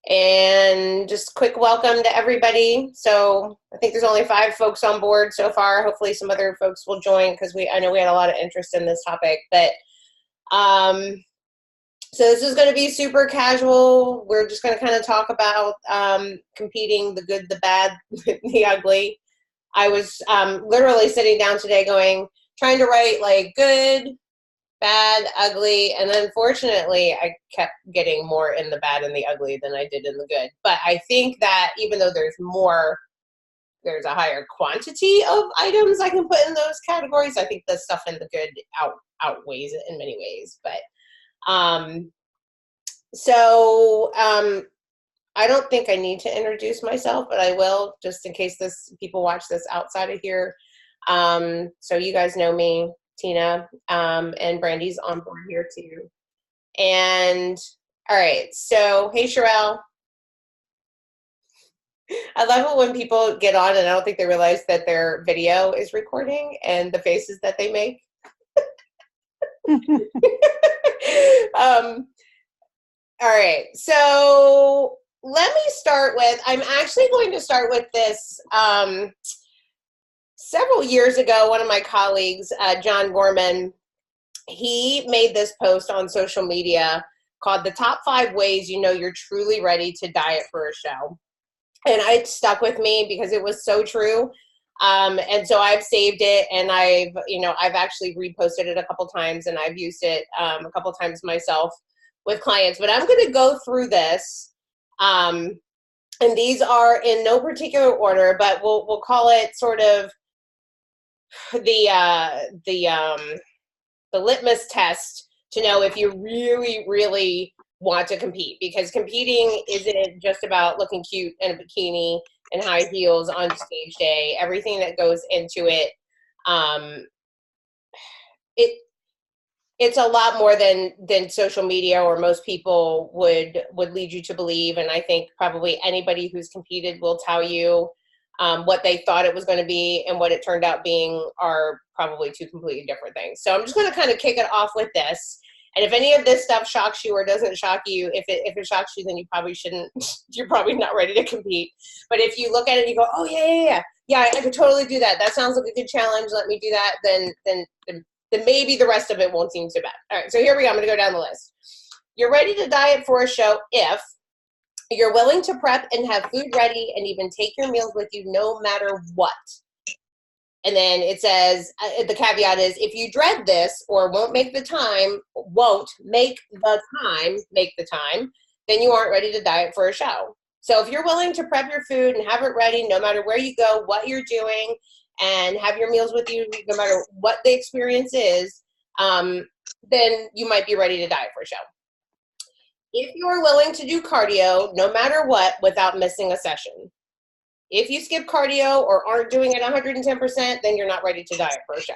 And just quick welcome to everybody. So I think there's only 5 folks on board so far. Hopefully some other folks will join because I know we had a lot of interest in this topic. But so this is going to be super casual. We're just going to kind of talk about competing, the good, the bad, the ugly. I was literally sitting down today trying to write like good, bad, ugly, and unfortunately I kept getting more in the bad and the ugly than I did in the good. But I think that even though there's a higher quantity of items I can put in those categories, I think the stuff in the good outweighs it in many ways. But I don't think I need to introduce myself, but I will, just in case people watch this outside of here. So you guys know me, Tina, and Brandy's on board here too. And all right, so hey, Sherelle. I love it when people get on and I don't think they realize that their video is recording and the faces that they make. All right, so let me start with, I'm actually going to start with this. Several years ago, one of my colleagues, John Gorman, he made this post on social media called "The Top 5 Ways You Know You're Truly Ready to Diet for a Show." And it stuck with me because it was so true. And so I've saved it, and I've actually reposted it a couple times, and I've used it a couple times myself with clients. But I'm going to go through this. And these are in no particular order, but we'll call it sort of the litmus test to know if you really, really want to compete, because competing isn't just about looking cute in a bikini and high heels on stage day. Everything that goes into it, it's a lot more than social media or most people would lead you to believe. And I think probably anybody who's competed will tell you what they thought it was going to be and what it turned out being are probably 2 completely different things. So I'm just going to kind of kick it off with this. And if any of this stuff shocks you or doesn't shock you, if it shocks you, then you probably shouldn't, you're probably not ready to compete. But if you look at it and you go, oh yeah, I could totally do that. That sounds like a good challenge. Let me do that. Then maybe the rest of it won't seem so bad. All right, so here we go. I'm going to go down the list. You're ready to diet for a show if you're willing to prep and have food ready and even take your meals with you no matter what. And then it says, the caveat is, if you dread this or won't make the time, then you aren't ready to diet for a show. So if you're willing to prep your food and have it ready no matter where you go, what you're doing, and have your meals with you no matter what the experience is, then you might be ready to diet for a show. If you're willing to do cardio no matter what without missing a session. If you skip cardio or aren't doing it 110%, then you're not ready to diet for a show.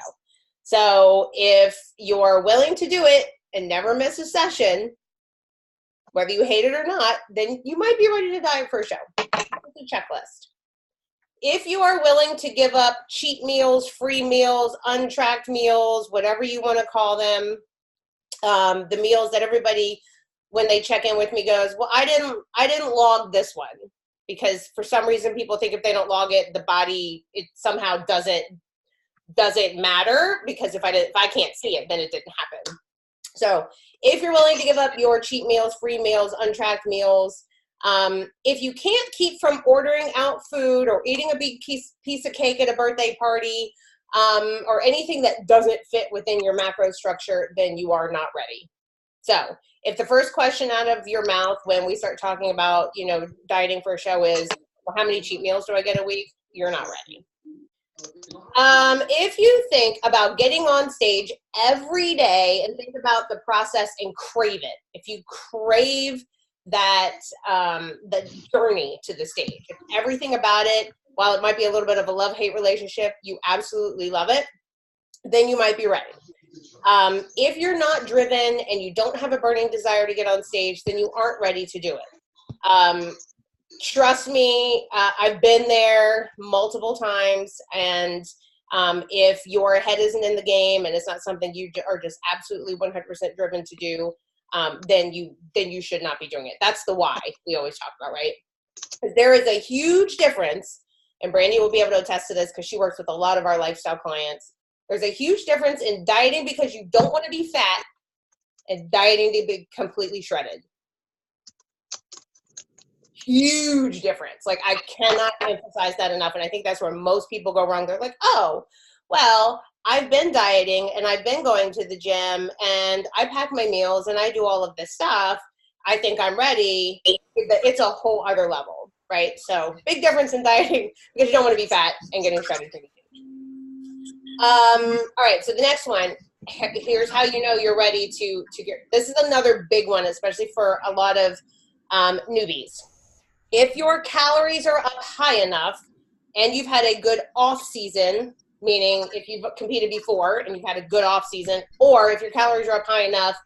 So if you're willing to do it and never miss a session, whether you hate it or not, then you might be ready to diet for a show. It's a checklist. If you are willing to give up cheat meals, free meals, untracked meals, whatever you want to call them, the meals that everybody, when they check in with me, goes, well, I didn't log this one, because for some reason people think if they don't log it, the body, it somehow doesn't matter, because if I can't see it, then it didn't happen. So if you're willing to give up your cheat meals, free meals, untracked meals, if you can't keep from ordering out food or eating a big piece of cake at a birthday party, or anything that doesn't fit within your macro structure, then you are not ready. So if the first question out of your mouth when we start talking about, dieting for a show is, well, how many cheat meals do I get a week? You're not ready. If you think about getting on stage every day and think about the process and crave it, if you crave that, the journey to the stage, if everything about it, while it might be a little bit of a love-hate relationship, you absolutely love it, then you might be ready. If you're not driven and you don't have a burning desire to get on stage, then you aren't ready to do it. Trust me, I've been there multiple times, and if your head isn't in the game and it's not something you are just absolutely 100% driven to do, then you should not be doing it. That's the why we always talk about, right? There is a huge difference, and Brandy will be able to attest to this because she works with a lot of our lifestyle clients. There's a huge difference in dieting because you don't want to be fat and dieting to be completely shredded. Huge difference. Like, I cannot emphasize that enough. And I think that's where most people go wrong. They're like, oh, well, I've been dieting and I've been going to the gym and I pack my meals and I do all of this stuff. I think I'm ready. It's a whole other level, right? So big difference in dieting because you don't want to be fat and getting shredded from eating. All right, so the next one, here's how you know you're ready to get, this is another big one, especially for a lot of newbies. If your calories are up high enough and you've had a good off season, meaning if you've competed before and you've had a good off season, or if your calories are up high enough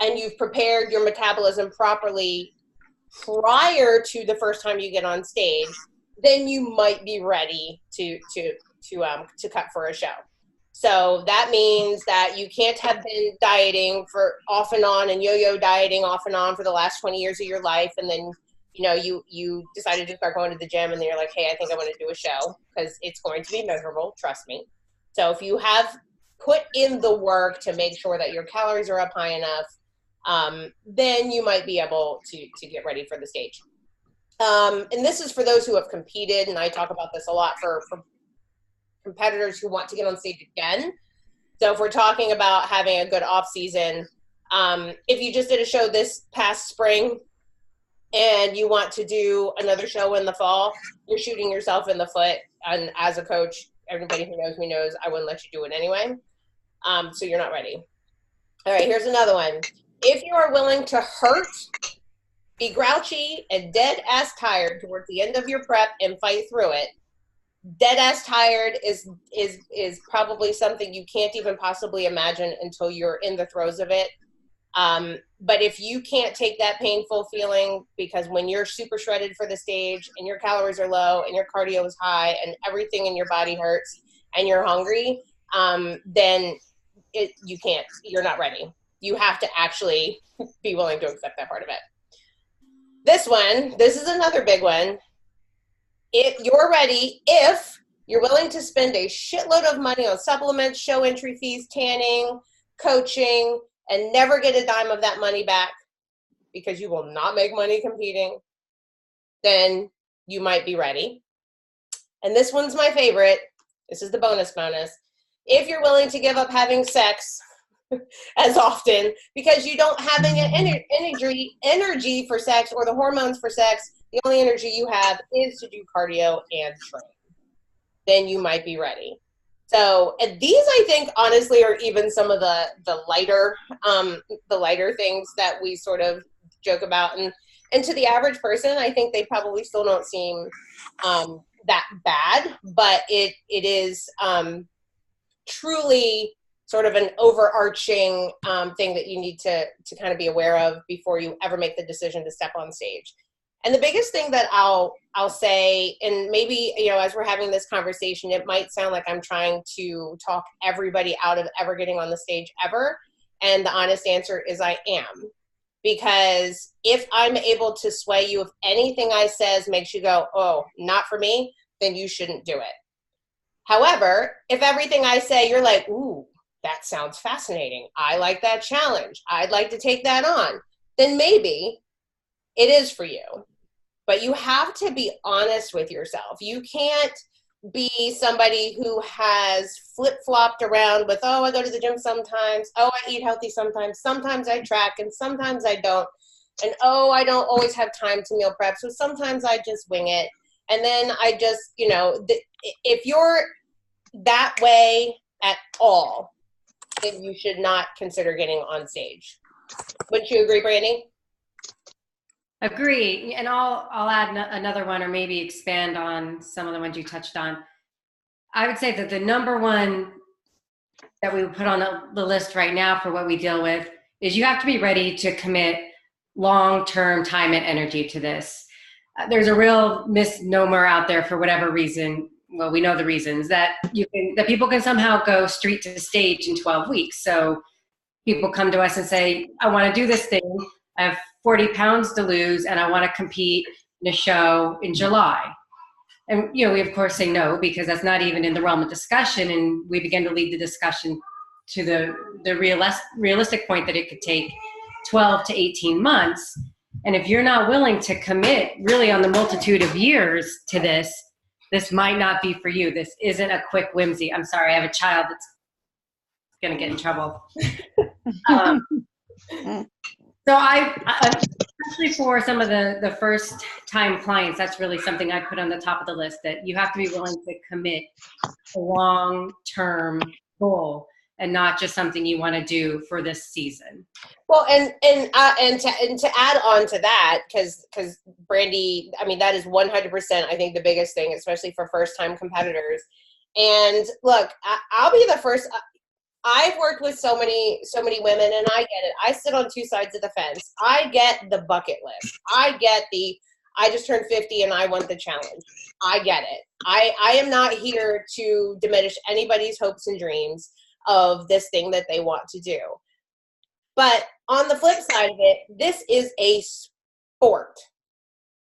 and you've prepared your metabolism properly prior to the first time you get on stage, then you might be ready to cut for a show. So that means that you can't have been dieting for off and on and yo-yo dieting off and on for the last 20 years of your life, and then you decided to start going to the gym and then you're like, hey, I think I want to do a show, because it's going to be miserable, trust me. So if you have put in the work to make sure that your calories are up high enough, then you might be able to get ready for the stage. And this is for those who have competed, and I talk about this a lot for competitors who want to get on stage again. So if we're talking about having a good off season, if you just did a show this past spring and you want to do another show in the fall, you're shooting yourself in the foot. And as a coach, everybody who knows me knows I wouldn't let you do it anyway. So you're not ready. All right, here's another one. If you are willing to hurt, be grouchy, and dead ass tired towards the end of your prep and fight through it, dead ass tired is probably something you can't even possibly imagine until you're in the throes of it. But if you can't take that painful feeling, because when you're super shredded for the stage and your calories are low and your cardio is high and everything in your body hurts and you're hungry, then you're not ready. You have to actually be willing to accept that part of it. This is another big one. If you're ready, if you're willing to spend a shitload of money on supplements, show entry fees, tanning, coaching, and never get a dime of that money back because you will not make money competing, then you might be ready. And this one's my favorite. This is the bonus. If you're willing to give up having sex as often because you don't have any energy for sex or the hormones for sex, the only energy you have is to do cardio and train, then you might be ready. So, and these, I think, honestly, are even some of the lighter things that we sort of joke about. And to the average person, I think they probably still don't seem that bad, but it is truly sort of an overarching thing that you need to kind of be aware of before you ever make the decision to step on stage. And the biggest thing that I'll say, and maybe, as we're having this conversation, it might sound like I'm trying to talk everybody out of ever getting on the stage ever. And the honest answer is I am. Because if I'm able to sway you, if anything I says makes you go, oh, not for me, then you shouldn't do it. However, if everything I say, you're like, ooh, that sounds fascinating. I like that challenge. I'd like to take that on. Then maybe it is for you. But you have to be honest with yourself. You can't be somebody who has flip-flopped around with, oh, I go to the gym sometimes. Oh, I eat healthy sometimes. Sometimes I track and sometimes I don't. And, oh, I don't always have time to meal prep. So sometimes I just wing it. And then I just, if you're that way at all, then you should not consider getting on stage. Wouldn't you agree, Brandy? Agree. And I'll add another one, or maybe expand on some of the ones you touched on. I would say that the number one that we would put on the list right now for what we deal with is you have to be ready to commit long-term time and energy to this. There's a real misnomer out there for whatever reason. Well, we know the reasons that people can somehow go street to stage in 12 weeks. So people come to us and say, I want to do this thing. I have 40 pounds to lose and I want to compete in a show in July. And, you know, we of course say no, because that's not even in the realm of discussion. And we begin to lead the discussion to the realistic point that it could take 12 to 18 months. And if you're not willing to commit really on the multitude of years to this, this might not be for you. This isn't a quick whimsy. I'm sorry, I have a child that's going to get in trouble. So especially for some of the first time clients, that's really something I put on the top of the list, that you have to be willing to commit a long-term goal and not just something you want to do for this season. Well, and to add on to that, because Brandy, I mean, that is 100%, I think, the biggest thing, especially for first-time competitors. And look, I'll be the first. I've worked with so many women, and I get it. I sit on two sides of the fence. I get the bucket list. I get I just turned 50 and I want the challenge. I get it. I am not here to diminish anybody's hopes and dreams of this thing that they want to do. But on the flip side of it, this is a sport.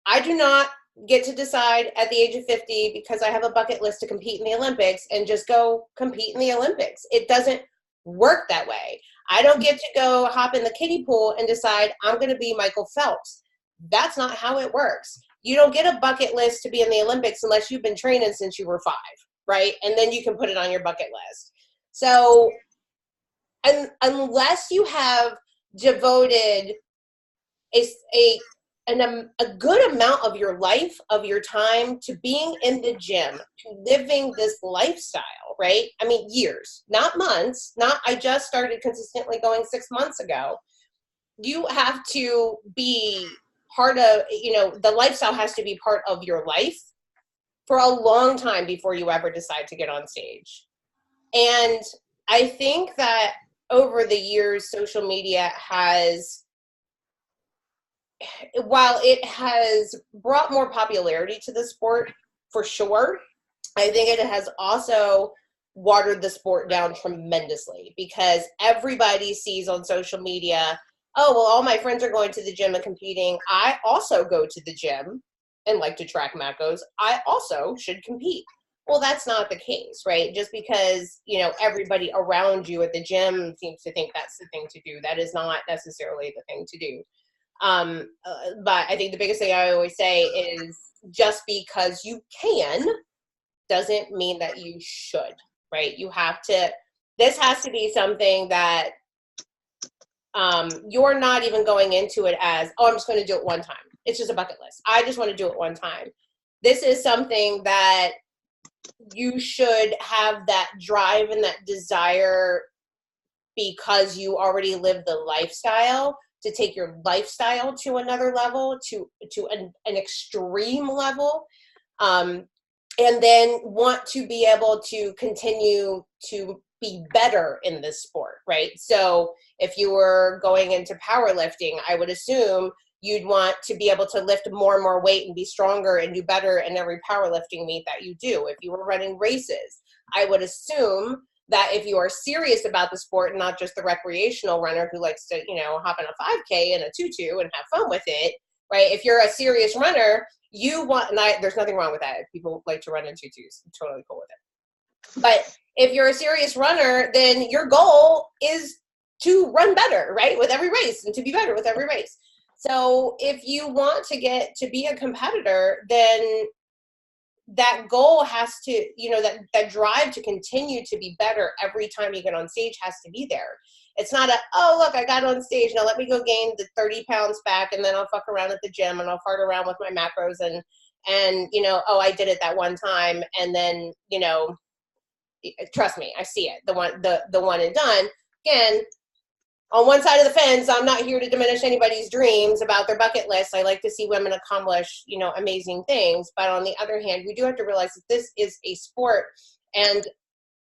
I do not get to decide at the age of 50 because I have a bucket list to compete in the Olympics and just go compete in the Olympics. It doesn't work that way. I don't get to go hop in the kiddie pool and decide I'm going to be Michael Phelps. That's not how it works. You don't get a bucket list to be in the Olympics unless you've been training since you were 5, right? And then you can put it on your bucket list. So, and unless you have devoted a good amount of your life, of your time, to being in the gym, to living this lifestyle, right? I mean, years, not months, not I just started consistently going 6 months ago. You have to be part of, you know, the lifestyle has to be part of your life for a long time before you ever decide to get on stage. And I think that over the years, social media has, while it has brought more popularity to the sport, for sure, I think it has also watered the sport down tremendously, because everybody sees on social media, oh, well, all my friends are going to the gym and competing. I also go to the gym and like to track macros. I also should compete. Well, that's not the case, right? Just because, you know, everybody around you at the gym seems to think that's the thing to do, that is not necessarily the thing to do. But I think the biggest thing I always say is, just because you can doesn't mean that you should, right? You have to, this has to be something that you're not even going into it as, oh, I'm just going to do it one time. It's just a bucket list. I just want to do it one time. This is something that you should have that drive and that desire, because you already live the lifestyle, to take your lifestyle to another level, to an extreme level, and then want to be able to continue to be better in this sport, right? So if you were going into powerlifting, I would assume you'd want to be able to lift more and more weight and be stronger and do better in every powerlifting meet that you do. If you were running races, I would assume that if you are serious about the sport and not just the recreational runner who likes to, you know, hop in a 5K and a tutu and have fun with it, right? If you're a serious runner, you want, and there's nothing wrong with that. If people like to run in tutus, I'm totally cool with it. But if you're a serious runner, then your goal is to run better, right? With every race, and to be better with every race. So if you want to get to be a competitor, then that goal has to, you know, that drive to continue to be better every time you get on stage has to be there. It's not a, oh, look, I got on stage, now let me go gain the 30 pounds back, and then I'll fuck around at the gym and I'll fart around with my macros and you know, oh, I did it that one time, and then, you know, trust me, I see it, the one and done. Again, on one side of the fence, I'm not here to diminish anybody's dreams about their bucket list. I like to see women accomplish, you know, amazing things. But on the other hand, we do have to realize that this is a sport, and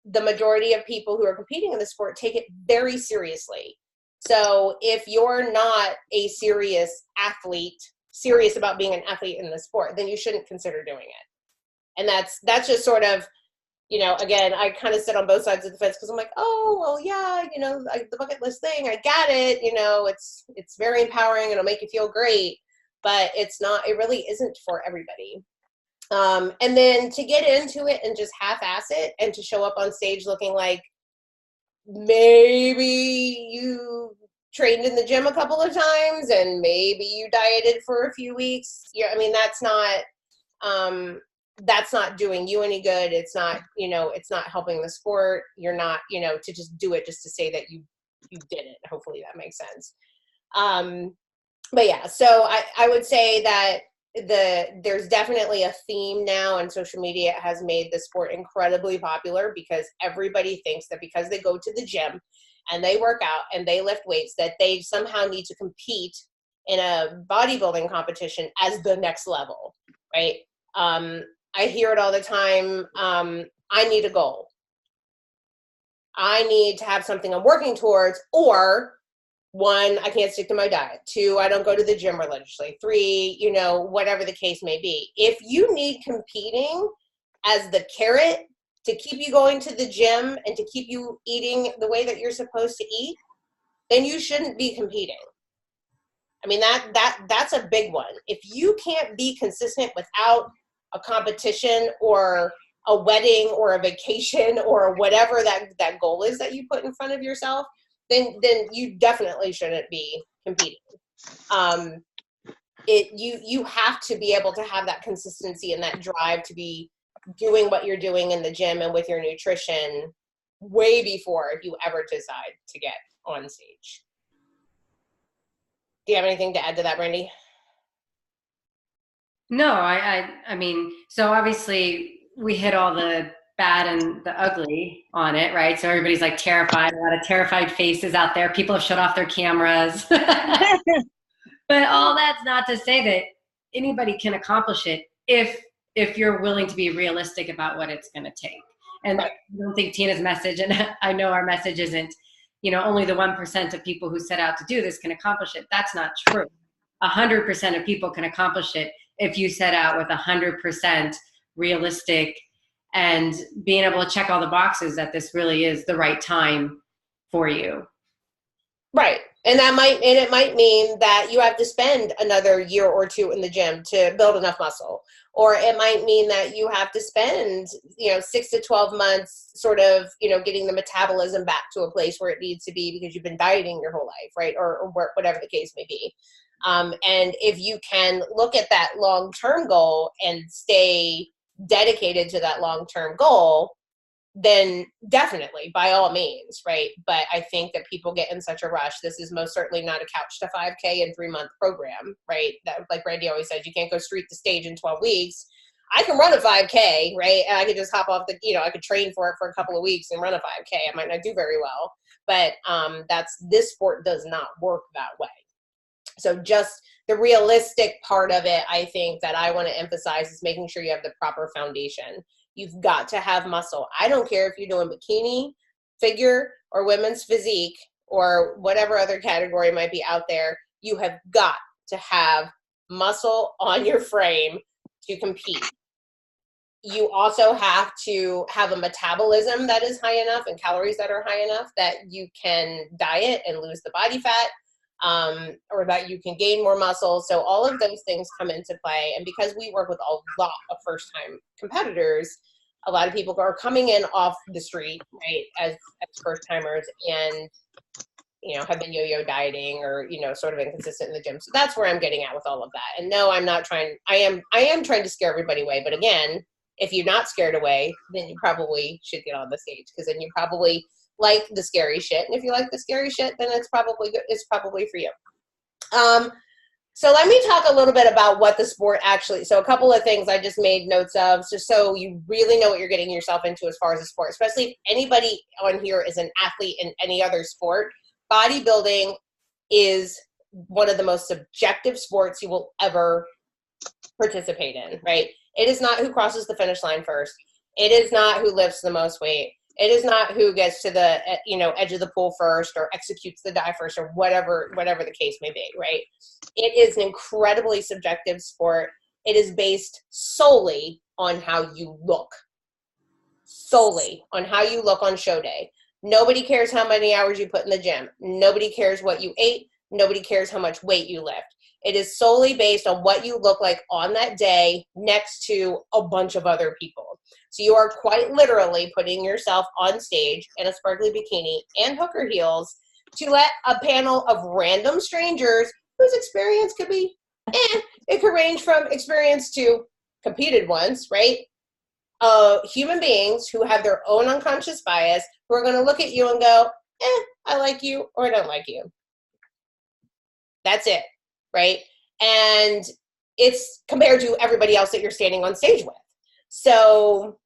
the majority of people who are competing in the sport take it very seriously. So if you're not a serious athlete, serious about being an athlete in the sport, then you shouldn't consider doing it. And that's just sort of, you know, again, I kind of sit on both sides of the fence because I'm like, oh, well, yeah, you know, the bucket list thing, I got it. You know, it's very empowering and it'll make you feel great, but it really isn't for everybody. And then to get into it and just half-ass it and to show up on stage looking like maybe you trained in the gym a couple of times and maybe you dieted for a few weeks. Yeah, I mean, that's not doing you any good. It's not, you know, it's not helping the sport. You're not, you know, to just do it just to say that you did it. Hopefully that makes sense. But yeah, so I would say that there's definitely a theme now, and social media has made the sport incredibly popular because everybody thinks that because they go to the gym and they work out and they lift weights that they somehow need to compete in a bodybuilding competition as the next level, right? I hear it all the time. I need a goal. I need to have something I'm working towards, or 1, I can't stick to my diet. 2, I don't go to the gym religiously. 3, you know, whatever the case may be. If you need competing as the carrot to keep you going to the gym and to keep you eating the way that you're supposed to eat, then you shouldn't be competing. I mean, that's a big one. If you can't be consistent without a competition or a wedding or a vacation or whatever that goal is that you put in front of yourself, then you definitely shouldn't be competing. You have to be able to have that consistency and that drive to be doing what you're doing in the gym and with your nutrition way before you ever decide to get on stage. Do you have anything to add to that, Brandy? No, I mean, so obviously we hit all the bad and the ugly on it, right? So everybody's like terrified, a lot of terrified faces out there. People have shut off their cameras. But all that's not to say that anybody can accomplish it if you're willing to be realistic about what it's going to take. And right. I don't think Tina's message, and I know our message isn't, you know, only the 1% of people who set out to do this can accomplish it. That's not true. 100% of people can accomplish it if you set out with 100% realistic and being able to check all the boxes that this really is the right time for you. Right. And it might mean that you have to spend another year or 2 in the gym to build enough muscle. Or it might mean that you have to spend, you know, 6 to 12 months sort of, you know, getting the metabolism back to a place where it needs to be because you've been dieting your whole life, right? Or whatever the case may be. And if you can look at that long-term goal and stay dedicated to that long-term goal, then definitely, by all means, right? But I think that people get in such a rush. This is most certainly not a couch to 5K in 3-month program, right? That, like Randy always says, you can't go street to stage in 12 weeks. I can run a 5K, right? And I could just hop off I could train for it for a couple of weeks and run a 5K. I might not do very well, but this sport does not work that way. So just the realistic part of it, I think that I want to emphasize is making sure you have the proper foundation. You've got to have muscle. I don't care if you're doing bikini, figure, or women's physique, or whatever other category might be out there. You have got to have muscle on your frame to compete. You also have to have a metabolism that is high enough and calories that are high enough that you can diet and lose the body fat, or that you can gain more muscle. So all of those things come into play. And because we work with a lot of first-time competitors, a lot of people are coming in off the street, right, as first-timers and, you know, have been yo-yo dieting or, you know, sort of inconsistent in the gym. So that's where I'm getting at with all of that. And no, I'm not trying, I am trying to scare everybody away. But again, if you're not scared away, then you probably should get on the stage, because then you probably like the scary shit. And if you like the scary shit, then it's probably good. It's probably for you. So let me talk a little bit about what the sport actually, so a couple of things I just made notes of, just so you really know what you're getting yourself into as far as the sport, especially if anybody on here is an athlete in any other sport. Bodybuilding is one of the most subjective sports you will ever participate in, right? It is not who crosses the finish line first. It is not who lifts the most weight. It is not who gets to the, you know, edge of the pool first or executes the dive first or whatever the case may be, right? It is an incredibly subjective sport. It is based solely on how you look. solely on how you look on show day. Nobody cares how many hours you put in the gym. Nobody cares what you ate. Nobody cares how much weight you lift. It is solely based on what you look like on that day next to a bunch of other people. So you are quite literally putting yourself on stage in a sparkly bikini and hooker heels to let a panel of random strangers whose experience could be, it could range from experience to competed ones, right? Human beings who have their own unconscious bias, who are going to look at you and go, I like you or I don't like you. That's it, right? And it's compared to everybody else that you're standing on stage with. So,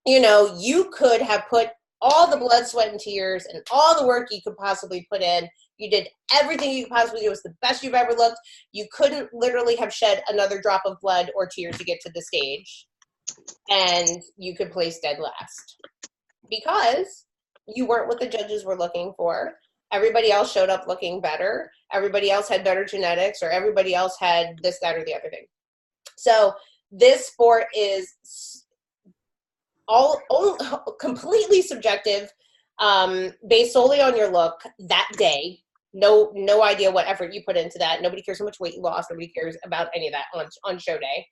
you know, you could have put all the blood, sweat, and tears and all the work you could possibly put in. You did everything you could possibly do. It was the best you've ever looked. You couldn't literally have shed another drop of blood or tears to get to the stage. And you could place dead last because you weren't what the judges were looking for. Everybody else showed up looking better. Everybody else had better genetics, or everybody else had this, that, or the other thing. So this sport is all completely subjective, based solely on your look that day. No idea what effort you put into that. Nobody cares how much weight you lost. Nobody cares about any of that on show day.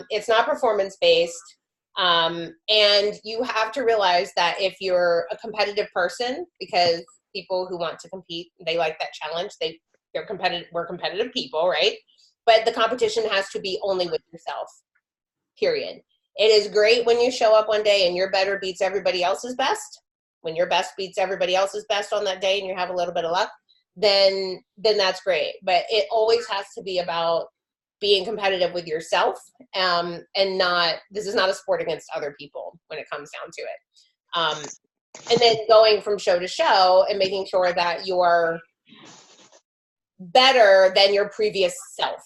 It's not performance based. And you have to realize that if you're a competitive person, because people who want to compete, they like that challenge. They're competitive. We're competitive people, right? But the competition has to be only with yourself, period. It is great when you show up one day and your better beats everybody else's best. When your best beats everybody else's best on that day and you have a little bit of luck, then that's great. But it always has to be about being competitive with yourself, and this is not a sport against other people when it comes down to it. And then going from show to show and making sure that you're better than your previous self,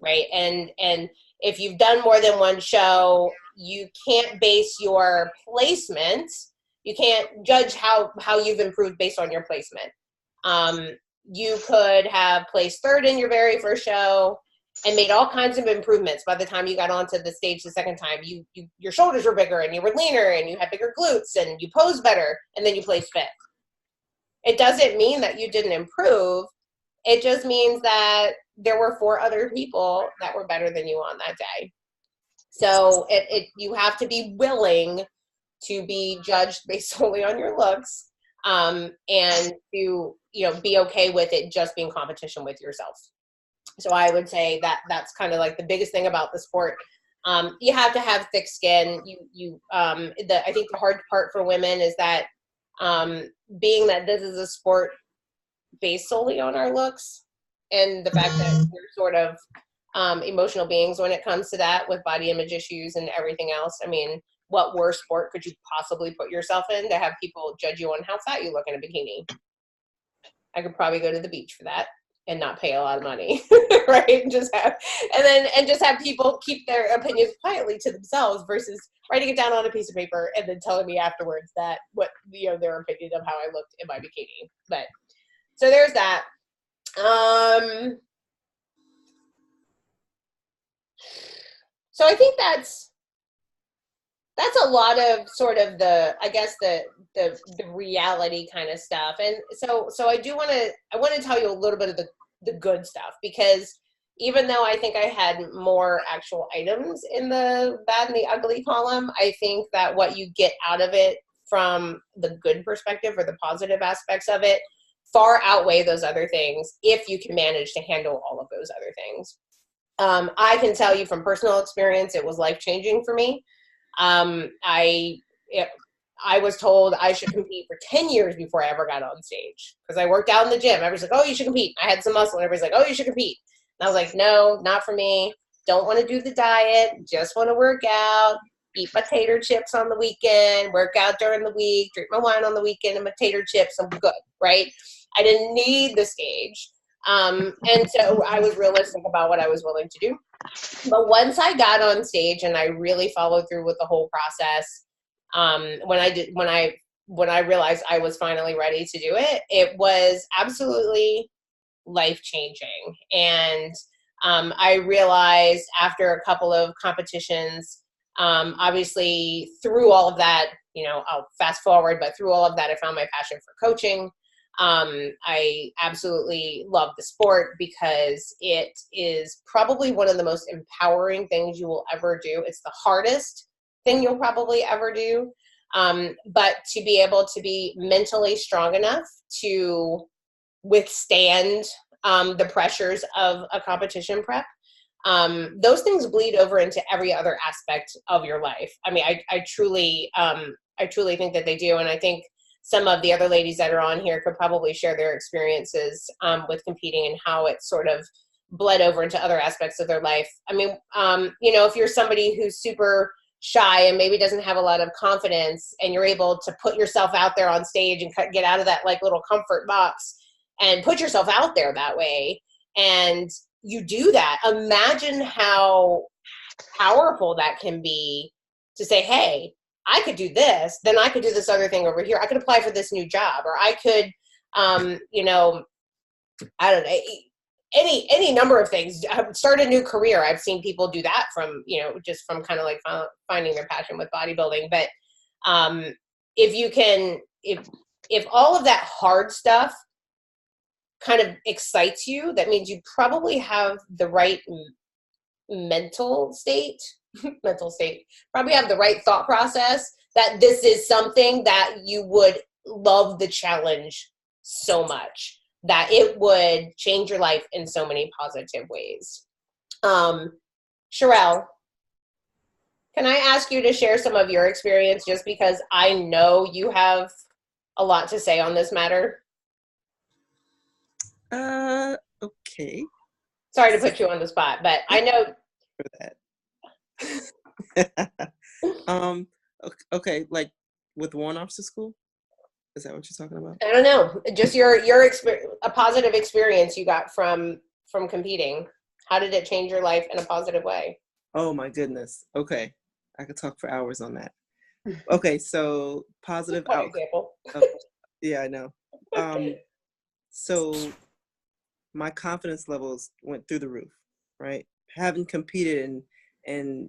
right? And if you've done more than one show, you can't base your placement, you can't judge how you've improved based on your placement. You could have placed third in your very first show and made all kinds of improvements. By the time you got onto the stage the second time, your shoulders were bigger and you were leaner and you had bigger glutes and you posed better, and then you placed fifth. It doesn't mean that you didn't improve. It just means that there were 4 other people that were better than you on that day. So you have to be willing to be judged based solely on your looks, and to, be okay with it just being competition with yourself. So I would say that that's kind of like the biggest thing about the sport. You have to have thick skin. I think the hard part for women is that, being that this is a sport based solely on our looks, and the fact that we're sort of emotional beings when it comes to that, with body image issues and everything else. I mean, what worse sport could you possibly put yourself in to have people judge you on how fat you look in a bikini? I could probably go to the beach for that and not pay a lot of money, right? And just have people keep their opinions quietly to themselves versus writing it down on a piece of paper and then telling me afterwards that their opinion of how I looked in my bikini. But so there's that. So I think that's a lot of sort of the reality kind of stuff. And so I want to tell you a little bit of the good stuff, because even though I think I had more actual items in the bad and the ugly column, I think that what you get out of it from the good perspective, or the positive aspects of it, far outweigh those other things if you can manage to handle all of those other things. I can tell you from personal experience, it was life-changing for me. I was told I should compete for 10 years before I ever got on stage, because I worked out in the gym. Everybody's like, oh, you should compete. I had some muscle, and everybody's like, oh, you should compete. And I was like, no, not for me. Don't want to do the diet. Just want to work out, eat my tater chips on the weekend, work out during the week, drink my wine on the weekend and my tater chips. I'm good, right? I didn't need the stage. And so I was realistic about what I was willing to do. But once I got on stage and I really followed through with the whole process, when I realized I was finally ready to do it, it was absolutely life-changing. And I realized after a couple of competitions, Obviously, through all of that, I'll fast forward, but through all of that, I found my passion for coaching. I absolutely love the sport because it is probably one of the most empowering things you will ever do. It's the hardest thing you'll probably ever do. But to be able to be mentally strong enough to withstand the pressures of a competition prep, those things bleed over into every other aspect of your life. I mean, I truly think that they do. And I think some of the other ladies that are on here could probably share their experiences with competing and how it sort of bled over into other aspects of their life. I mean, if you're somebody who's super shy and maybe doesn't have a lot of confidence, and you're able to put yourself out there on stage and get out of that like little comfort box and put yourself out there that way, and you do that, imagine how powerful that can be to say, hey, I could do this, then I could do this other thing over here. I could apply for this new job, or I could, I don't know, any number of things. Start a new career. I've seen people do that from, just from kind of like finding their passion with bodybuilding. But if all of that hard stuff kind of excites you, that means you probably have the right mental state, probably have the right thought process that this is something that you would love the challenge so much that it would change your life in so many positive ways. Sherelle, can I ask you to share some of your experience, just because I know you have a lot to say on this matter? Okay. Sorry to put you on the spot, but I know for that. Okay, like with one-offs to school? Is that what you're talking about? I don't know. Just your a positive experience you got from competing. How did it change your life in a positive way? Oh my goodness. Okay. I could talk for hours on that. Okay, so positive outcome. Yeah, I know. So my confidence levels went through the roof, right? Having competed and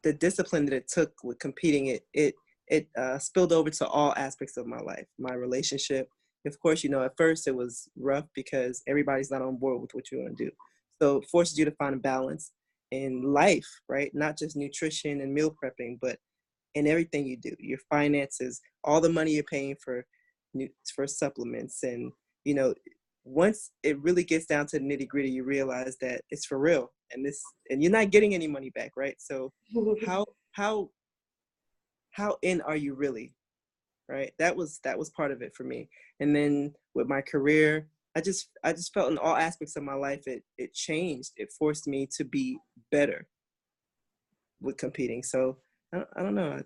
the discipline that it took with competing, it spilled over to all aspects of my life, my relationship. Of course, at first it was rough because everybody's not on board with what you want to do. So it forces you to find a balance in life, right? Not just nutrition and meal prepping, but in everything you do, your finances, all the money you're paying for supplements. And, once it really gets down to the nitty gritty, you realize that it's for real, and you're not getting any money back, right? So how in are you really, right? That was part of it for me. And then with my career, I just felt in all aspects of my life, it changed. It forced me to be better with competing. So I don't know.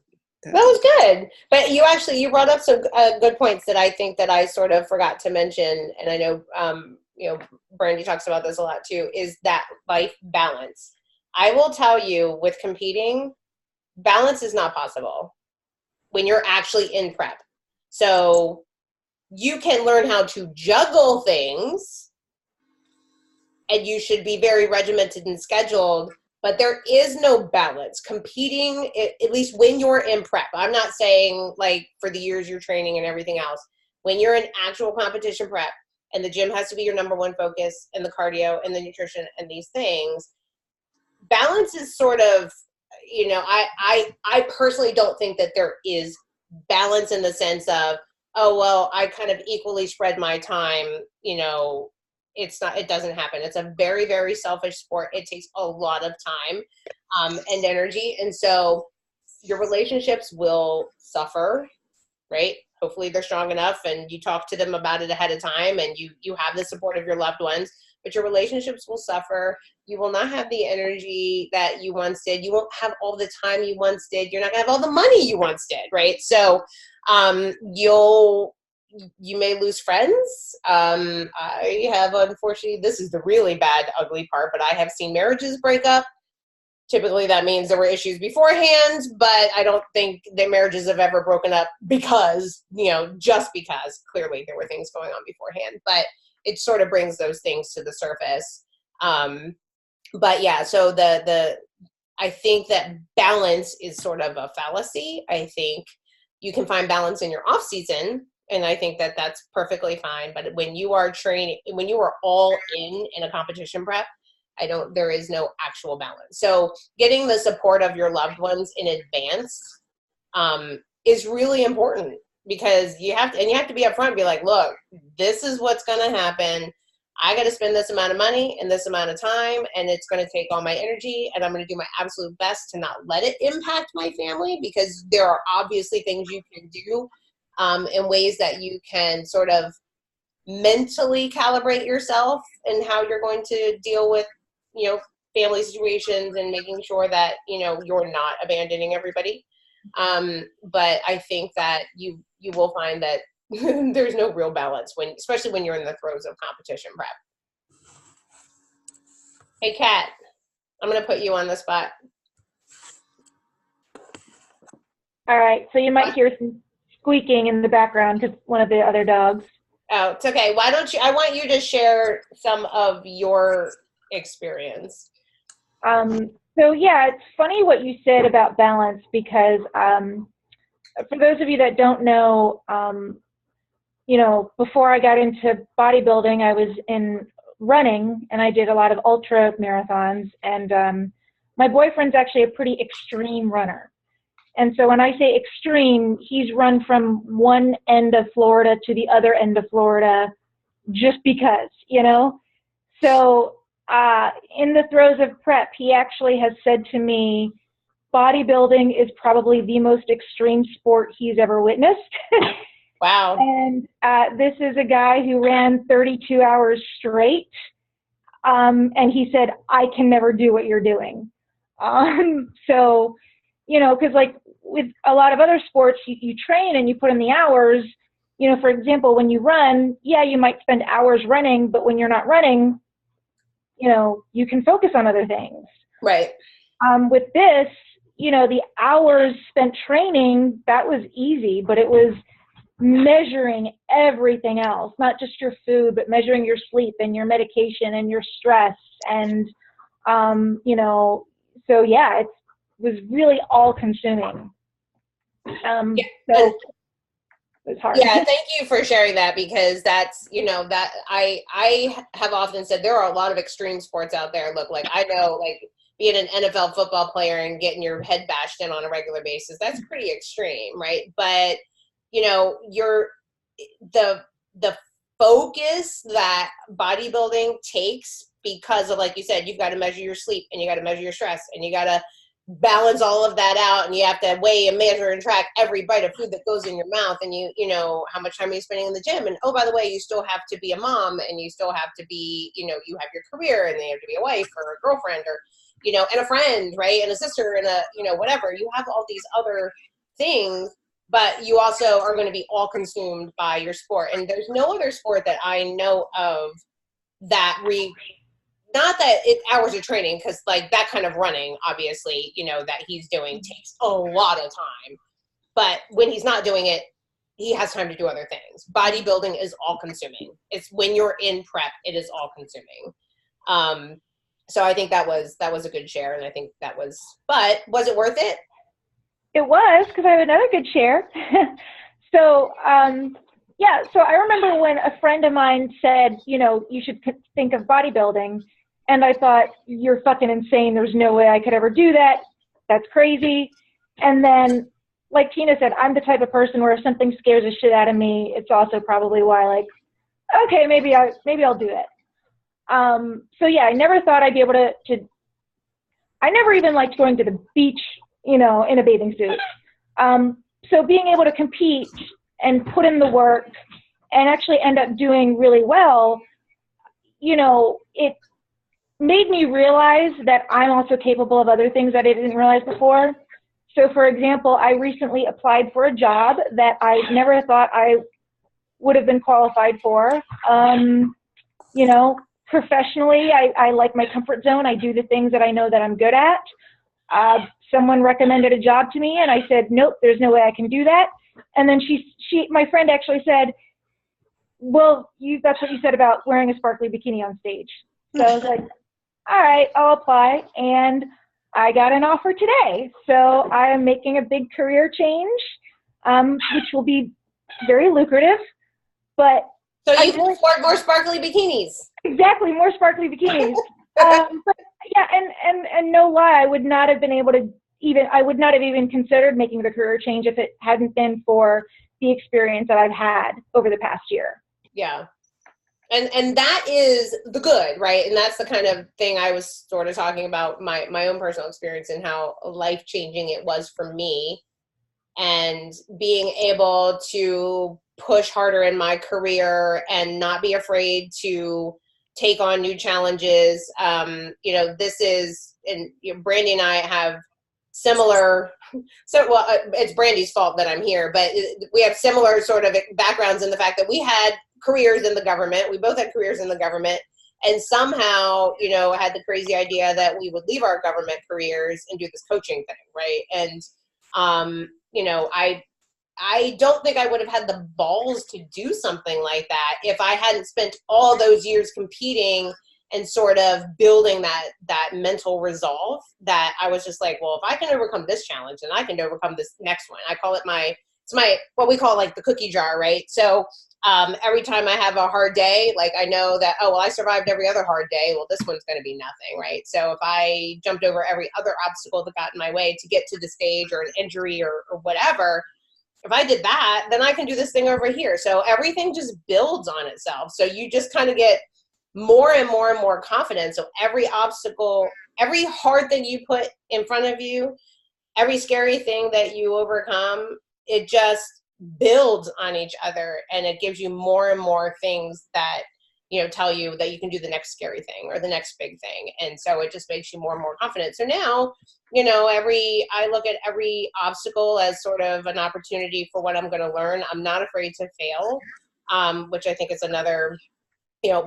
That was good. But you brought up some good points that I think that I sort of forgot to mention. And I know, Brandy talks about this a lot too, is that life balance. I will tell you, with competing, balance is not possible when you're actually in prep. So you can learn how to juggle things, and you should be very regimented and scheduled, but there is no balance. Competing, at least when you're in prep, I'm not saying like for the years you're training and everything else, when you're in actual competition prep and the gym has to be your number one focus, and the cardio and the nutrition and these things, balance is sort of, I personally don't think that there is balance in the sense of, oh, well, I kind of equally spread my time, it doesn't happen. It's a very, very selfish sport. It takes a lot of time and energy. And so your relationships will suffer, right? Hopefully they're strong enough and you talk to them about it ahead of time, and you have the support of your loved ones, but your relationships will suffer. You will not have the energy that you once did. You won't have all the time you once did. You're not gonna have all the money you once did, right? So you may lose friends. I have, unfortunately, this is the really bad, ugly part, but I have seen marriages break up. Typically that means there were issues beforehand, but I don't think that marriages have ever broken up because, just because clearly there were things going on beforehand, but it sort of brings those things to the surface. But yeah, so the I think that balance is sort of a fallacy. I think you can find balance in your off season, and I think that that's perfectly fine. But when you are training, when you are all in a competition prep, there is no actual balance. So getting the support of your loved ones in advance is really important, because you have to be upfront and be like, look, this is what's going to happen. I got to spend this amount of money in this amount of time, and it's going to take all my energy, and I'm going to do my absolute best to not let it impact my family, because there are obviously things you can do in ways that you can sort of mentally calibrate yourself and how you're going to deal with, family situations, and making sure that, you're not abandoning everybody. But I think that you will find that there's no real balance especially when you're in the throes of competition prep. Hey, Kat, I'm going to put you on the spot. All right, so you might hear some squeaking in the background because one of the other dogs. Oh, it's okay. I want you to share some of your experience. So yeah, it's funny what you said about balance, because for those of you that don't know, before I got into bodybuilding, I was in running, and I did a lot of ultra marathons, and my boyfriend's actually a pretty extreme runner. And so when I say extreme, he's run from one end of Florida to the other end of Florida just because, So in the throes of prep, he actually has said to me, bodybuilding is probably the most extreme sport he's ever witnessed. Wow. And this is a guy who ran 32 hours straight. And he said, I can never do what you're doing. So, because like with a lot of other sports, you train and you put in the hours. For example, when you run, yeah, you might spend hours running, but when you're not running, you can focus on other things. Right. With this, the hours spent training, that was easy, but it was measuring everything else, not just your food, but measuring your sleep and your medication and your stress. And, so yeah, it was really all consuming. So it was hard. Yeah, thank you for sharing that, because that's, that I have often said there are a lot of extreme sports out there. Look, like I know, like being an NFL football player and getting your head bashed in on a regular basis, that's pretty extreme, right? But the focus that bodybuilding takes, because of, like you said, you've got to measure your sleep, and you got to measure your stress, and you got to balance all of that out, and you have to weigh and measure and track every bite of food that goes in your mouth, and how much time are you spending in the gym, and oh, by the way, you still have to be a mom, and you still have to be, you have your career, and then you have to be a wife or a girlfriend, or and a friend, right, and a sister, and a whatever. You have all these other things, but you also are going to be all consumed by your sport. And there's no other sport that I know of that not that it's hours of training, because like that kind of running, obviously, that he's doing takes a lot of time. But when he's not doing it, he has time to do other things. Bodybuilding is all consuming. It's when you're in prep, it is all consuming. So I think that was a good share, and I think but was it worth it? It was, because I have another good share. So I remember when a friend of mine said, you should think of bodybuilding. And I thought, you're fucking insane. There's no way I could ever do that. That's crazy. And then, like Tina said, I'm the type of person where if something scares the shit out of me, it's also probably why, like, okay, maybe I'll do it. So yeah, I never thought I'd be able to I never even liked going to the beach, in a bathing suit. So being able to compete and put in the work and actually end up doing really well, it made me realize that I'm also capable of other things that I didn't realize before. So for example, I recently applied for a job that I never thought I would have been qualified for. Professionally, I like my comfort zone. I do the things that I know that I'm good at. Someone recommended a job to me, and I said, nope, there's no way I can do that. And then my friend actually said, well, that's what you said about wearing a sparkly bikini on stage. So I was like, all right, I'll apply. And I got an offer today. So I am making a big career change, which will be very lucrative. But so you can afford more sparkly bikinis. Exactly, more sparkly bikinis. But yeah, and no lie, I would not have been able to I would not have even considered making the career change if it hadn't been for the experience that I've had over the past year. Yeah. And that is the good, right? And that's the kind of thing I was sort of talking about, my own personal experience and how life-changing it was for me, and being able to push harder in my career and not be afraid to take on new challenges. This is, and Brandy and I have similar, it's Brandy's fault that I'm here, but we have similar sort of backgrounds in the fact that we had careers in the government. We both had careers in the government, and somehow, had the crazy idea that we would leave our government careers and do this coaching thing, right? And, I don't think I would have had the balls to do something like that if I hadn't spent all those years competing and sort of building that mental resolve, that I was just like, well, if I can overcome this challenge, then I can overcome this next one. I call it what we call like the cookie jar, right? So every time I have a hard day, like I know that, oh, well, I survived every other hard day. Well, this one's going to be nothing, right? So if I jumped over every other obstacle that got in my way to get to the stage, or an injury or whatever, if I did that, then I can do this thing over here. So everything just builds on itself. So you just kind of get more and more and more confident. So every obstacle, every hard thing you put in front of you, every scary thing that you overcome, it just builds on each other, and it gives you more and more things that, tell you that you can do the next scary thing or the next big thing. And so it just makes you more and more confident. So now, I look at every obstacle as sort of an opportunity for what I'm going to learn. I'm not afraid to fail, which I think is another,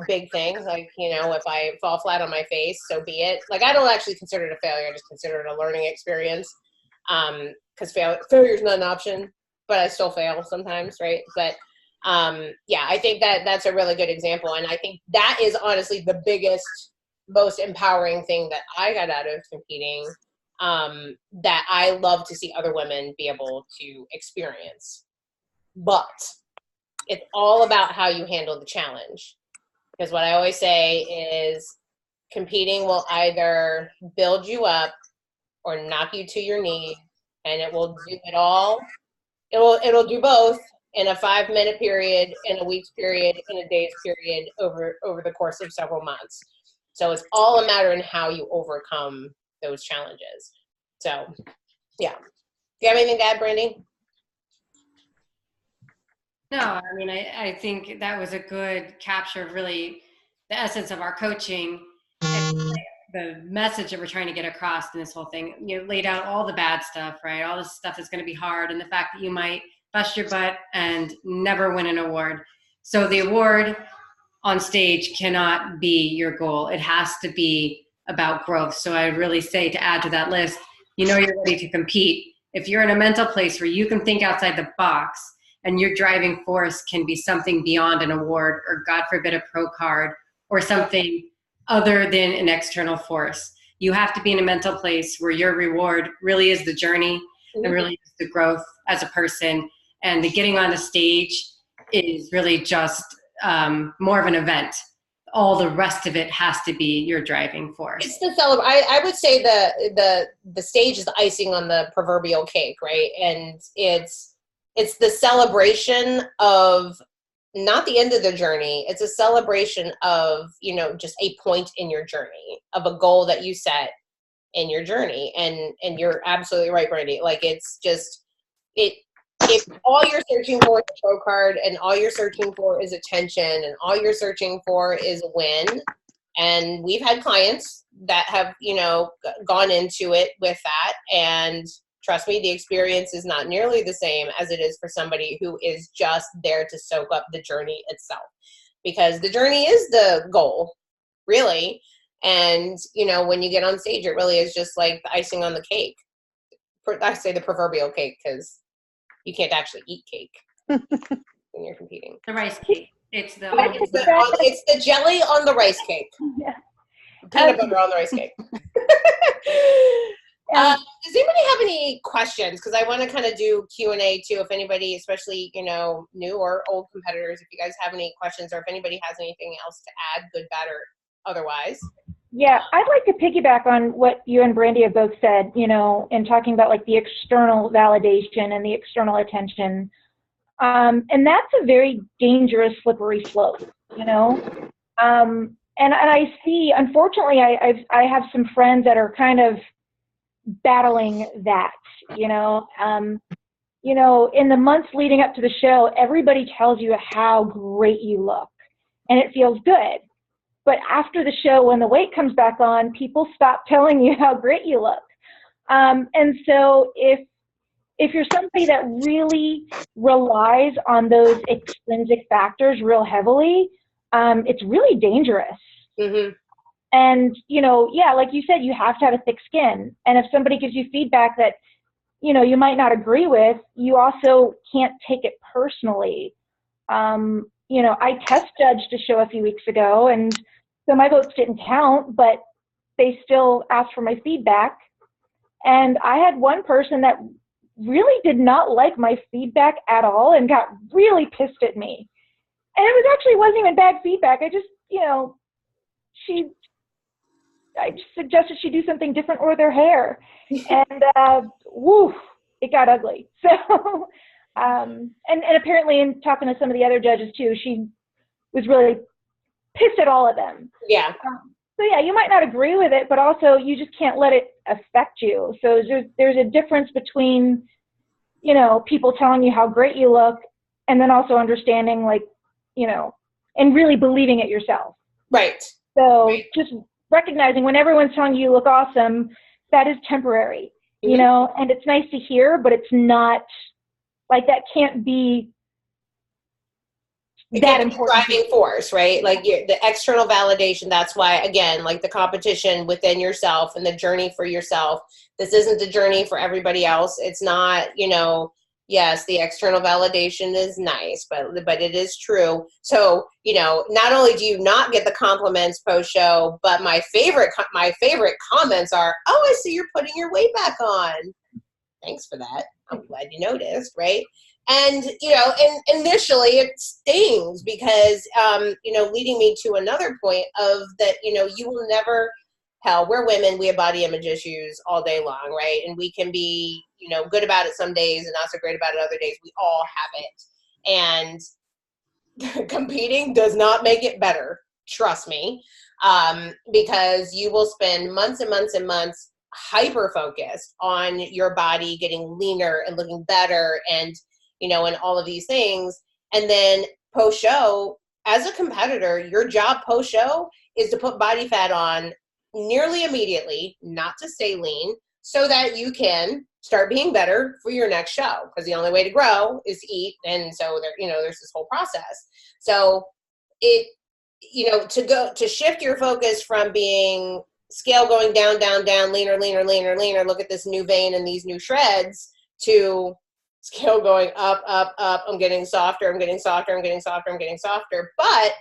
big thing. Like, if I fall flat on my face, so be it. Like, I don't actually consider it a failure. I just consider it a learning experience. Because failure is not an option, but I still fail sometimes, right? But I think that's a really good example. And I think that is honestly the biggest, most empowering thing that I got out of competing, that I love to see other women be able to experience. But it's all about how you handle the challenge. Because what I always say is, competing will either build you up or knock you to your knees, and it will do it all. It'll do both in a 5-minute period, in a week's period, in a day's period, over the course of several months. So it's all a matter in how you overcome those challenges. So, yeah. Do you have anything to add, Brandy? No, I mean, I think that was a good capture of really the essence of our coaching and the message that we're trying to get across in this whole thing. Laid out all the bad stuff, right? All this stuff that's going to be hard, and the fact that you might bust your butt and never win an award. So the award on stage cannot be your goal. It has to be about growth. So I really say, to add to that list, you're ready to compete. If you're in a mental place where you can think outside the box, and your driving force can be something beyond an award, or God forbid a pro card, or something other than an external force. You have to be in a mental place where your reward really is the journey and really is the growth as a person. And the getting on the stage is really just more of an event. All the rest of it has to be your driving force. It's the I would say the stage is the icing on the proverbial cake, right? And it's the celebration of not the end of the journey. It's a celebration of, just a point in your journey, of a goal that you set in your journey. And you're absolutely right, Brandy. Like, it's just, if all you're searching for is a pro card, and all you're searching for is attention, and all you're searching for is a win. And we've had clients that have, gone into it with that, and trust me, the experience is not nearly the same as it is for somebody who is just there to soak up the journey itself. Because the journey is the goal, really. And, when you get on stage, it really is just like the icing on the cake. I say the proverbial cake because you can't actually eat cake when you're competing. The rice cake. It's the jelly on the rice cake. Yeah. Peanut butter on the rice cake. Does anybody have any questions? Because I want to kind of do Q&A too, if anybody, especially, new or old competitors, if you guys have any questions or if anybody has anything else to add, good, bad, or otherwise. Yeah, I'd like to piggyback on what you and Brandy have both said, in talking about like the external validation and the external attention. And that's a very dangerous, slippery slope, And I see, unfortunately, I have some friends that are kind of battling that, in the months leading up to the show, everybody tells you how great you look, and it feels good. But after the show, when the weight comes back on, people stop telling you how great you look. And so if you're somebody that really relies on those extrinsic factors real heavily, it's really dangerous. Mm-hmm. And, like you said, you have to have a thick skin. And if somebody gives you feedback that, you might not agree with, you also can't take it personally. I test judged a show a few weeks ago, and so my votes didn't count, but they still asked for my feedback. And I had one person that really did not like my feedback at all and got really pissed at me. And it wasn't even bad feedback. I just, I just suggested she do something different with her hair. And, it got ugly. So, and apparently in talking to some of the other judges too, she was really pissed at all of them. Yeah. So yeah, you might not agree with it, but also you just can't let it affect you. So there's a difference between, people telling you how great you look and then also understanding and really believing it yourself. Right. So just recognizing when everyone's telling you look awesome, that is temporary, and it's nice to hear, but it's not like that can't be that important. Driving force, right? Like the external validation. That's why, again, like the competition within yourself and the journey for yourself. This isn't the journey for everybody else. It's not, yes, the external validation is nice, but it is true. So, not only do you not get the compliments post show, but my favorite comments are, "Oh, I see you're putting your weight back on. Thanks for that. I'm glad you noticed," right? And, and initially it stings because, leading me to another point of that, you will never, hell, we're women, we have body image issues all day long, right? And we can be, good about it some days and not so great about it other days. We all have it. And competing does not make it better. Trust me. Because you will spend months and months and months hyper focused on your body getting leaner and looking better and, and all of these things. And then post show, as a competitor, your job post show is to put body fat on nearly immediately, not to stay lean, so that you can start being better for your next show. Because the only way to grow is to eat. And so there, there's this whole process. So it, to shift your focus from being scale going down, down, down, leaner, leaner, leaner, leaner, look at this new vein and these new shreds, to scale going up, up, up, I'm getting softer, I'm getting softer, I'm getting softer, I'm getting softer. But,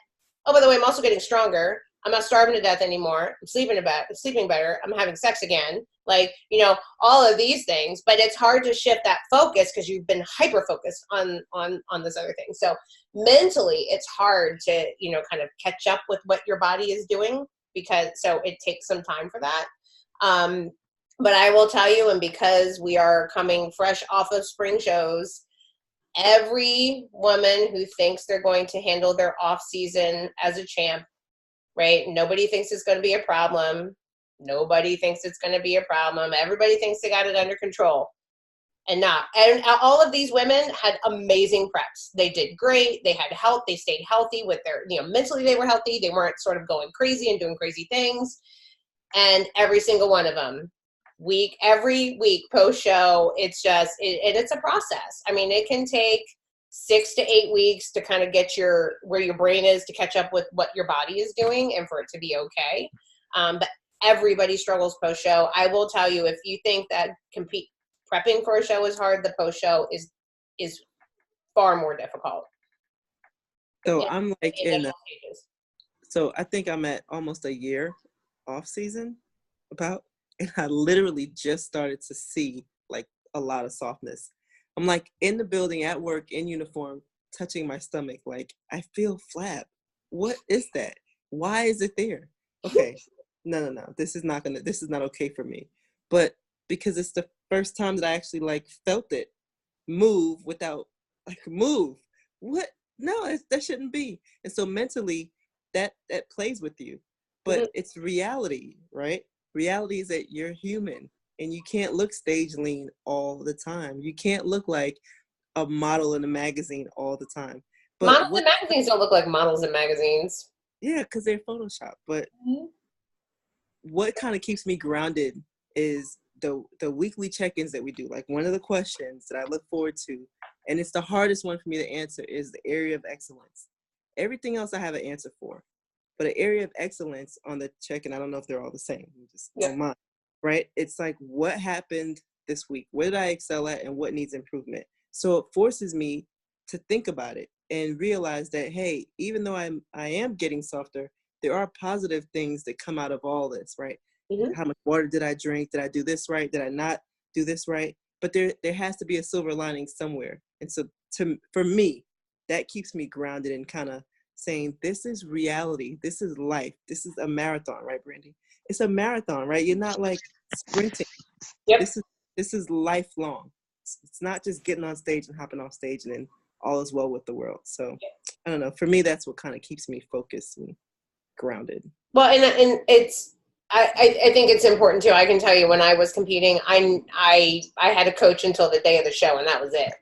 oh, by the way, I'm also getting stronger. I'm not starving to death anymore. I'm sleeping better. I'm having sex again. Like, all of these things. But it's hard to shift that focus because you've been hyper-focused on this other thing. So mentally, it's hard to, kind of catch up with what your body is doing, so it takes some time for that. But I will tell you, and because we are coming fresh off of spring shows, every woman who thinks they're going to handle their off season as a champ, right? Nobody thinks it's going to be a problem. Nobody thinks it's going to be a problem. Everybody thinks they got it under control. And not. And all of these women had amazing preps. They did great. They had health. They stayed healthy with their, mentally they were healthy. They weren't sort of going crazy and doing crazy things. And every single one of them, every week post show, it's just, it's a process. I mean, it can take 6 to 8 weeks to kind of get where your brain is to catch up with what your body is doing and for it to be okay. But everybody struggles post show. I will tell you, if you think that prepping for a show is hard, the post show is far more difficult. So I'm like so I think I'm at almost a year off season, about. and I literally just started to see like a lot of softness. I'm like in the building at work in uniform, touching my stomach, like I feel flat. What is that? Why is it there? Okay, no, this is not okay for me. But because it's the first time that I actually like felt it move without like move. What? No, that shouldn't be. And so mentally, that plays with you. But it's reality, right? Reality is that you're human and you can't look stage lean all the time. You can't look like a model in a magazine all the time. But Models in magazines don't look like models in magazines. Yeah, because they're Photoshop. But what kind of keeps me grounded is the weekly check-ins that we do. Like one of the questions that I look forward to, and it's the hardest one for me to answer, is the area of excellence. Everything else I have an answer for. But an area of excellence on the check-in, I don't know if they're all the same. Just don't mind, right? It's like, what happened this week? Where did I excel at and what needs improvement? So it forces me to think about it and realize that, hey, even though I am getting softer, there are positive things that come out of all this, right? How much water did I drink? Did I do this right? Did I not do this right? But there has to be a silver lining somewhere. And so for me, that keeps me grounded and kind of saying, this is reality. This is life. This is a marathon, right, Brandy? It's a marathon, right? You're not like sprinting. Yep. This is lifelong. It's not just getting on stage and hopping off stage and then all is well with the world. So I don't know. For me, that's what kind of keeps me focused and grounded. Well, and it's, I think it's important too. I can tell you when I was competing, I had a coach until the day of the show, and that was it.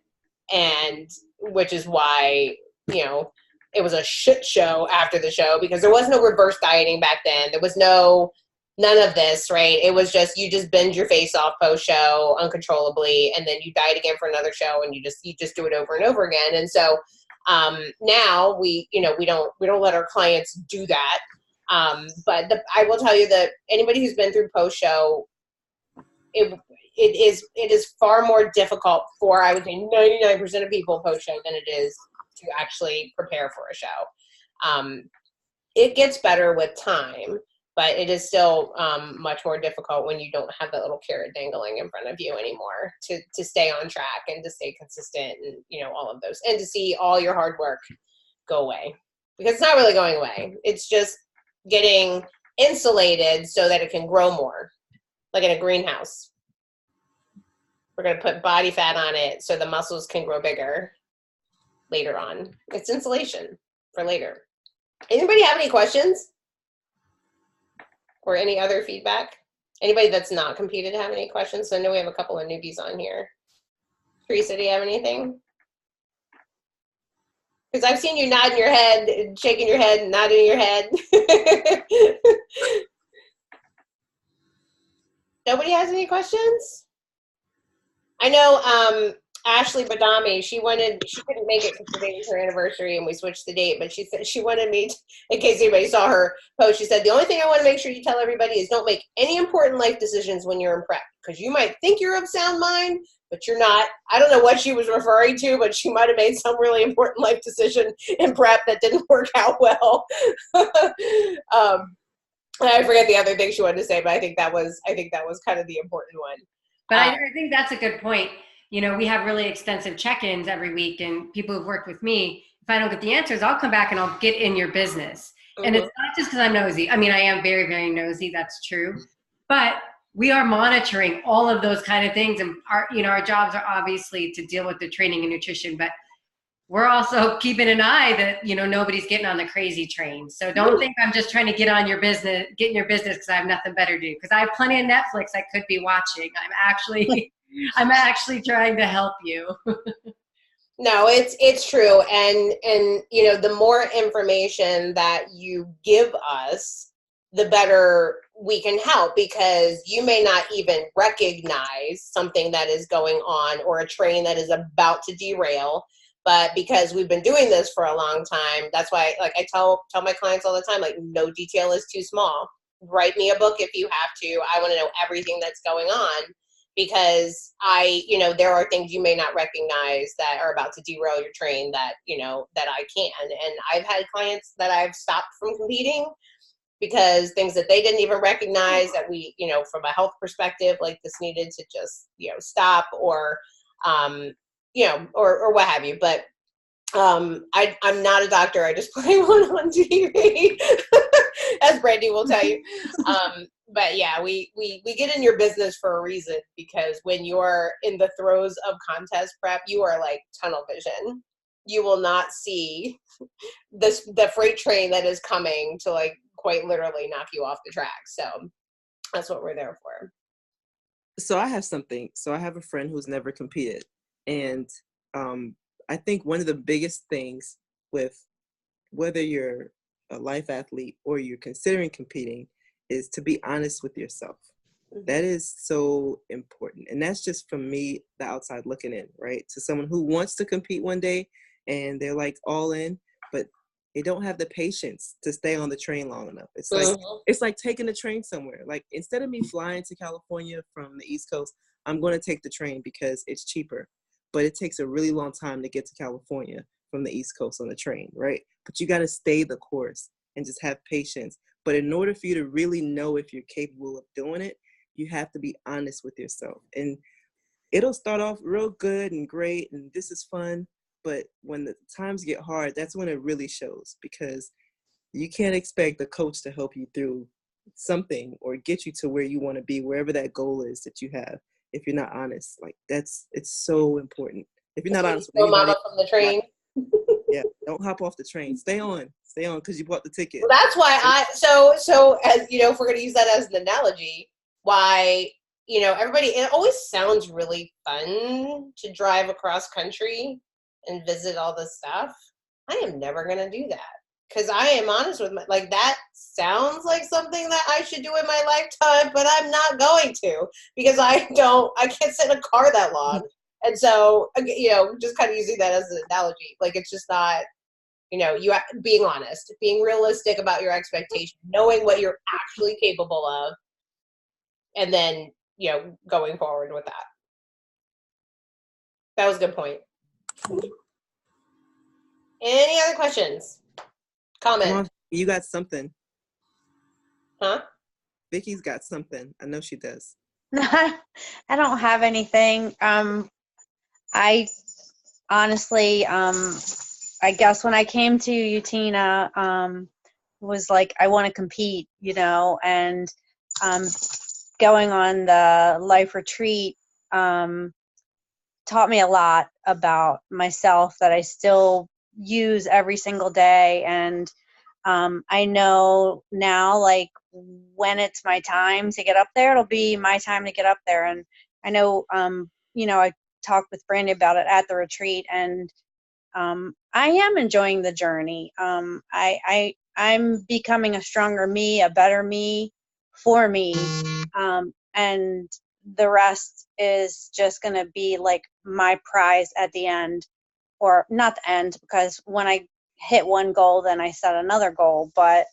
And which is why, it was a shit show after the show, because there was no reverse dieting back then. There was none of this, right? It was just, you just bend your face off post show uncontrollably, and then you diet again for another show, and you just do it over and over again. And so now we don't let our clients do that. But I will tell you that anybody who's been through post show, it is far more difficult for, I would say, 99% of people post show than it is to actually prepare for a show. It gets better with time, but it is still much more difficult when you don't have that little carrot dangling in front of you anymore to stay on track and to stay consistent and all of those, and to see all your hard work go away, because it's not really going away. It's just getting insulated so that it can grow more, like in a greenhouse. We're going to put body fat on it so the muscles can grow bigger later on. It's insulation for later. Anybody have any questions or any other feedback? Anybody that's not competed have any questions? So I know we have a couple of newbies on here. Teresa, do you have anything? Because I've seen you nodding your head, shaking your head, and nodding your head. Nobody has any questions? I know Ashley Badami, she couldn't make it because today was her anniversary and we switched the date, but she said she wanted me to, in case anybody saw her post, she said, the only thing I want to make sure you tell everybody is don't make any important life decisions when you're in prep, because you might think you're of sound mind, but you're not. I don't know what she was referring to, but she might have made some really important life decision in prep that didn't work out well. I forget the other thing she wanted to say, but I think that was kind of the important one. But I think that's a good point. We have really extensive check-ins every week, and people who've worked with me, if I don't get the answers, I'll come back and I'll get in your business. Mm-hmm. And it's not just because I'm nosy. I mean, I am very, very nosy. That's true. But we are monitoring all of those kind of things. And our jobs are obviously to deal with the training and nutrition, but we're also keeping an eye that, nobody's getting on the crazy train. So don't think I'm just trying to get in your business because I have nothing better to do. Because I have plenty of Netflix I could be watching. I'm actually trying to help you. No, it's true. And the more information that you give us, the better we can help, because you may not even recognize something that is going on or a train that is about to derail. But because we've been doing this for a long time, that's why, like, I tell my clients all the time, like, no detail is too small. Write me a book if you have to. I want to know everything that's going on, because there are things you may not recognize that are about to derail your train that I can. And I've had clients that I've stopped from competing because things that they didn't even recognize that we, you know, from a health perspective, like this needed to just, you know, stop or, you know, or what have you. But I'm not a doctor. I just play one on TV, as Brandy will tell you. But yeah, we get in your business for a reason, because when you're in the throes of contest prep, you are like tunnel vision. You will not see the freight train that is coming to like quite literally knock you off the track. So that's what we're there for. So I have something. So I have a friend who's never competed, and I think one of the biggest things with whether you're a life athlete or you're considering competing is to be honest with yourself. Mm-hmm. That is so important. And that's just from me, the outside looking in, right? To someone who wants to compete one day and they're like all in, but they don't have the patience to stay on the train long enough. It's like, it's like taking a train somewhere. Like, instead of me flying to California from the East Coast, I'm going to take the train because it's cheaper. But it takes a really long time to get to California from the East Coast on the train, right? But you got to stay the course and just have patience. But in order for you to really know if you're capable of doing it, you have to be honest with yourself. And it'll start off real good and great, and this is fun. But when the times get hard, that's when it really shows, because you can't expect the coach to help you through something or get you to where you want to be, wherever that goal is that you have, if you're not honest. Like, it's so important. If you're not honest with anybody, mama from the train. Yeah, don't hop off the train. Stay on, because you bought the ticket. Well, that's why so as you know, if we're going to use that as an analogy, why, you know, everybody, it always sounds really fun to drive across country and visit all this stuff. I am never going to do that, because I am honest with like, that sounds like something that I should do in my lifetime, but I'm not going to, because I can't sit in a car that long. And so, you know, just kind of using that as an analogy, like, it's just not, you know, you being honest, being realistic about your expectation, knowing what you're actually capable of, and then, you know, going forward with that. That was a good point. Any other questions? Comment. Come on, you got something. Huh? Vicky's got something. I know she does. I don't have anything. I honestly, I guess when I came to Utina, was like, I want to compete, you know, and going on the life retreat taught me a lot about myself that I still use every single day. And I know now, like, when it's my time to get up there, it'll be my time to get up there. And I know, you know, I talked with Brandy about it at the retreat, and I am enjoying the journey. I'm becoming a stronger me, a better me for me. And the rest is just going to be like my prize at the end, or not the end, because when I hit one goal, then I set another goal. But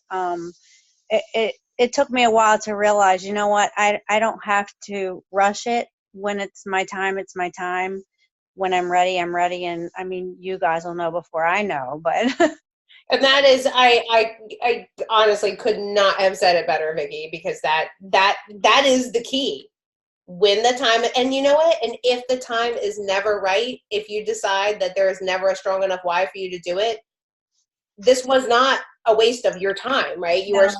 it took me a while to realize, you know what, I don't have to rush it. When it's my time, it's my time. When I'm ready, I'm ready. And I mean, you guys will know before I know, but. And that is, I honestly could not have said it better, Vicky, because that is the key. When the time, and you know what, and if the time is never right, if you decide that there is never a strong enough why for you to do it, this was not a waste of your time, right? You are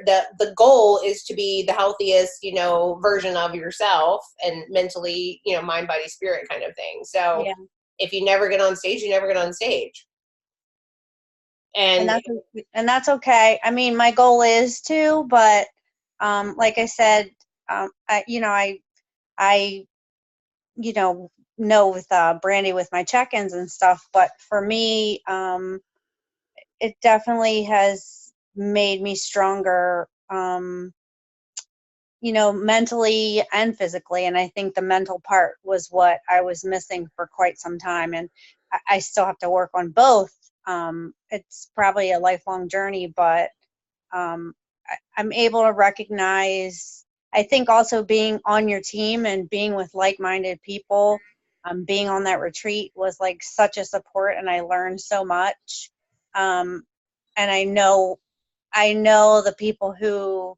the goal is to be the healthiest, you know, version of yourself, and mentally, you know, mind, body, spirit kind of thing. So if you never get on stage, you never get on stage. And that's okay. I mean, my goal is to, but like I said, I know with Brandy with my check-ins and stuff, but for me, it definitely has made me stronger, you know, mentally and physically. And I think the mental part was what I was missing for quite some time. And I still have to work on both. It's probably a lifelong journey, but I'm able to recognize, I think also being on your team and being with like-minded people, being on that retreat was like such a support, and I learned so much. And I know I know the people who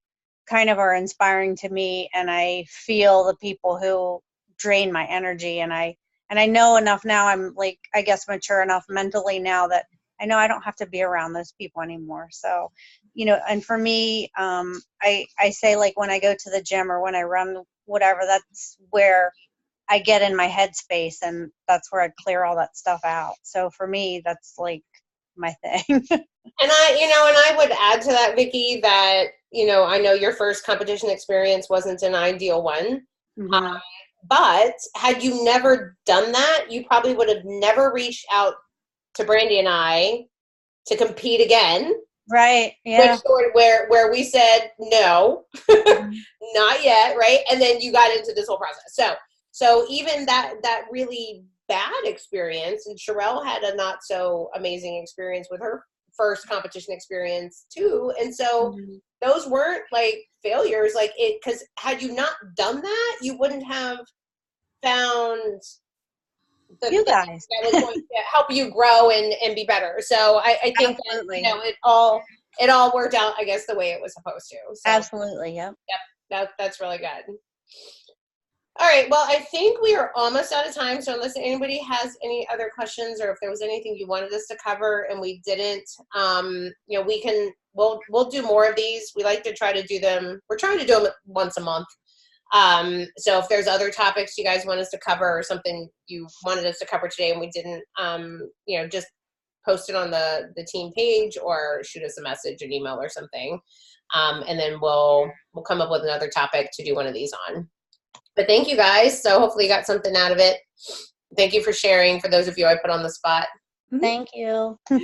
kind of are inspiring to me, and I feel the people who drain my energy, and I know enough now, I'm like, I guess, mature enough mentally now that I know I don't have to be around those people anymore. So, you know, and for me, I say, like, when I go to the gym or when I run, whatever, that's where I get in my headspace, and that's where I clear all that stuff out. So for me, that's like my thing. And I would add to that, Vicki, that, you know, I know your first competition experience wasn't an ideal one. Mm-hmm. But had you never done that, you probably would have never reached out to Brandy and I to compete again. Right. Yeah. Which sort of where we said no, not yet, right? And then you got into this whole process. So even that really bad experience, and Sherelle had a not so amazing experience with her first competition experience too. And so those weren't like failures, like it, because had you not done that, you wouldn't have found the You thing guys. that was going to help you grow and be better. So I think Absolutely. that, you know, it all worked out, I guess, the way it was supposed to. So, Absolutely. Yep. that's really good. All right. Well, I think we are almost out of time. So unless anybody has any other questions, or if there was anything you wanted us to cover and we didn't, you know, we'll do more of these. We like to try to do them. We're trying to do them once a month. So if there's other topics you guys want us to cover, or something you wanted us to cover today and we didn't, you know, just post it on the team page, or shoot us a message, an email or something. And then we'll come up with another topic to do one of these on. But thank you guys. So hopefully you got something out of it. Thank you for sharing, for those of you I put on the spot. Thank you. All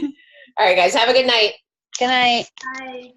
right, guys, have a good night. Good night. Bye.